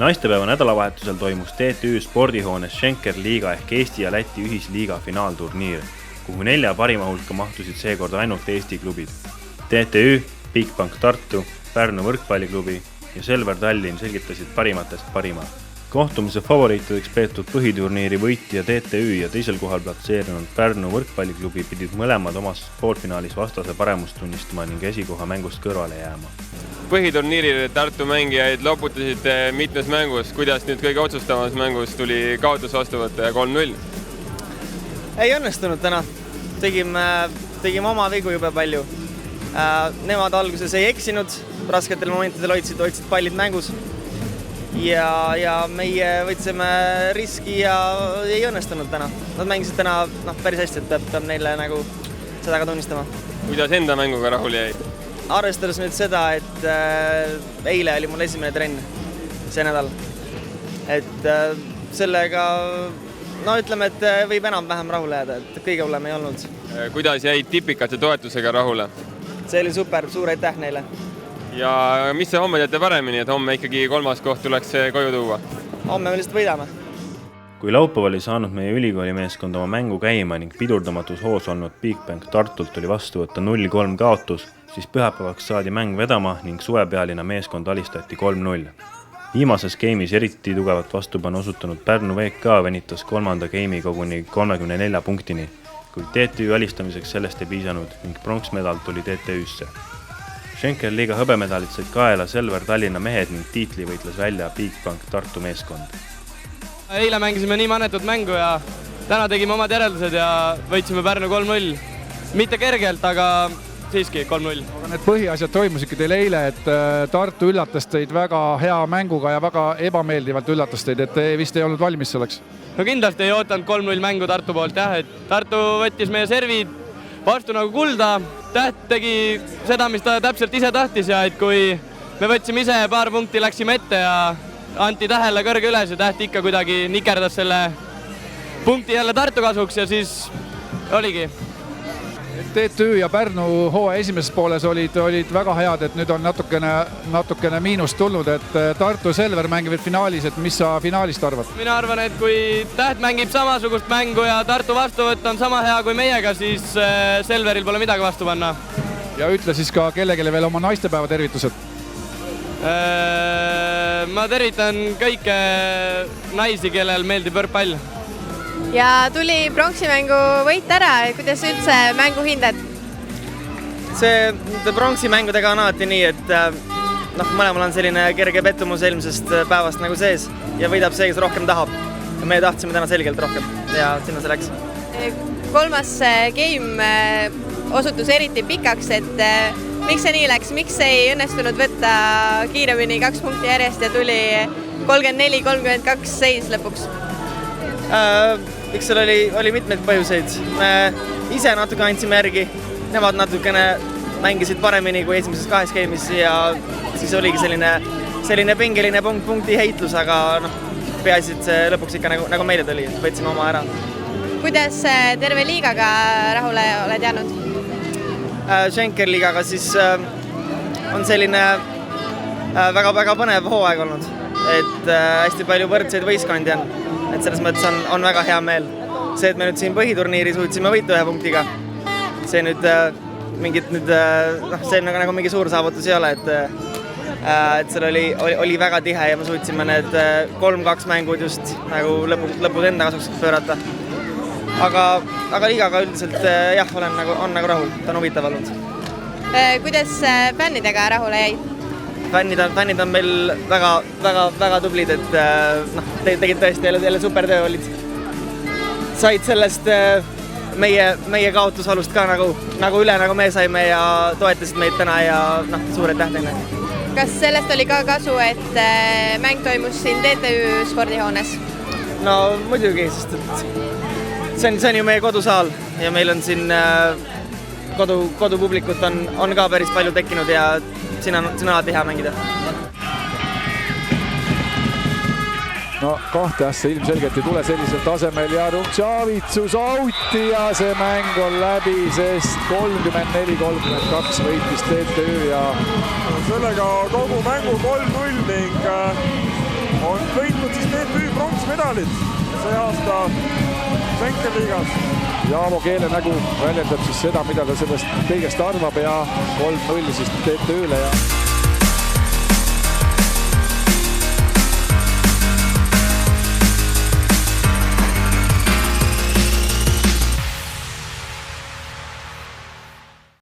Naistepäeva nädalavahetusel toimus TTÜ spordihoones Schenker Liiga ehk Eesti ja Läti ühisliiga finaalturniir, kuhu 4 parima hulka mahtusid seekord ainult Eesti klubid. TTÜ, Bigbank Tartu, Pärnu võrkpalliklubi ja Selver Tallinn selgitasid parimatest parima. Kohtumise favoriitideks peetud põhiturniiri võitja TTÜ ja teisel kohal platseerinud Pärnu võrkpalliklubi pidid mõlemad omas poolfinaalis vastase paremust tunnistama ning esikoha mängust kõrvale jääma. Põhiturniiril Tartu mängijaid loputasid mitmes mängus. Kuidas nüüd kõige otsustavas mängus tuli kaotus vastu võtta ja 3-0? Ei õnnestunud täna. Tegime oma vigu juba palju. Nemad alguses ei eksinud, rasketel momentidel hoidsid pallid mängus. Ja meie võtsime riski ja ei õnnestunud täna. Nad mängisid täna päris hästi, et peab neile seda ka tunnistama. Kuidas enda mänguga rahul jäi? Arvestades nüüd seda, et eile oli mul esimene trenn see nädal. Et sellega, ütleme, et võib enam-vähem rahule jääda, et kõige hullem ei olnud. Kuidas jäid tipikate toetusega rahule? See oli super, suur aitäh neile. Ja mis see homme teete paremini, et homme ikkagi 3. koht tuleks koju tuua? Homme me lihtsalt võidame. Kui laupäeval ei saanud meie ülikooli meeskond oma mängu käima ning pidurdamatus hoos olnud Bigbank Tartult oli vastu võtta 0-3 kaotus, siis pühapäevaks saadi mäng vedama ning suvepealina meeskond alistati 3-0. Viimases geimis eriti tugevat vastupanu osutanud Pärnu VK venitas 3. geimi koguni 34 punktini, kuid TTÜ alistamiseks sellest ei piisanud ning pronksmedal tuli TTÜ-sse. Schenker Liiga hõbemedalit said kaela Selver Tallinna mehed ning tiitli võitles välja Bigbank Tartu meeskond. Eile mängisime nii manetut mängu ja täna tegime omad järeldused ja võitsime Pärnu 3-0. Mitte kergelt, aga siiski 3-0. Aga need põhiasjad toimusidki teil eile, et Tartu üllatas teid väga hea mänguga ja väga ebameeldivalt üllatas teid, et te vist ei olnud valmis selleks? No kindlasti ei ootanud 3-0 mängu Tartu poolt, jah, et Tartu võttis meie servid vastu nagu kulda. Täht tegi seda, mis ta täpselt ise tahtis ja et kui me võtsime ise paar punkti, läksime ette ja anti Tähele kõrge üles ja Täht ikka kuidagi nikerdas selle punkti jälle Tartu kasuks ja siis oligi. TTÜ ja Pärnu hooaja esimeses pooles olid väga head, et nüüd on natukene miinust tulnud, et Tartu ja Selver mängivad finaalis, et mis sa finaalist arvad? Mina arvan, et kui Täht mängib samasugust mängu ja Tartu vastuvõtt on sama hea kui meiega, siis Selveril pole midagi vastu panna. Ja ütle siis ka kellegele veel oma naistepäeva tervitused. Ma tervitan kõike naisi, kellel meeldib võrkpall. Ja tuli pronksimängu võit ära, kuidas üldse mängu hindad? See pronksimängudega on alati nii, et mõlemal on selline kerge pettumus eelmisest päevast nagu sees ja võidab see, kes rohkem tahab. Ja me tahtsime täna selgelt rohkem ja sinna see läks. 3. game osutus eriti pikaks, et miks see nii läks? Miks ei õnnestunud võtta kiiremini 2 punkti järjest ja tuli 34-32 seis lõpuks? Eks seal oli mitmeid põhjuseid. Me ise natuke andsime järgi, nemad natukene mängisid paremini kui esimeses 2 game'is ja siis oligi selline pingeline punkti heitlus, aga peaasi, et see lõpuks ikka nagu meile tuli, võtsime oma ära. Kuidas terve liigaga rahule oled jäänud? Schenker Liigaga siis on selline väga põnev hooaeg olnud, et hästi palju võrdseid võistkondi on. Et selles mõttes on väga hea meel. See, et me nüüd siin põhiturniiri suutsime võita 1 punktiga, see nüüd see nagu mingi suur saavutus ei ole, et seal oli väga tihe ja me suutsime need 3-2 mängud just nagu lõpus enda kasuks pöörata. Aga liigaga üldiselt jah, on nagu rahul, ta on huvitav olnud. Kuidas fännidega rahule jäid? Fännid on meil väga tublid, et tegid tõesti jälle super töö olid. Said sellest meie kaotusvalust ka nagu üle, nagu me saime ja toetasid meid täna ja suur aitäh teile. Kas sellest oli ka kasu, et mäng toimus siin TTÜ spordihoones? No muidugi, sest et see on ju meie kodusaal ja meil on siin kodupublikut on ka päris palju tekkinud ja siin on alati hea mängida. No 2 asja ilmselgelt ei tule sellisel tasemel ja Rukšavitsus auti ja see mäng on läbi, sest 34-32 võitis TTÜ ja sellega kogu mängu 3-0 ning on võitnud siis TTÜ pronksmedalid see aasta Schenker-liigas. Jaavo keelenägu väljendab siis seda, mida ta sellest kõigest arvab ja 3-0 siis TTÜ-le ja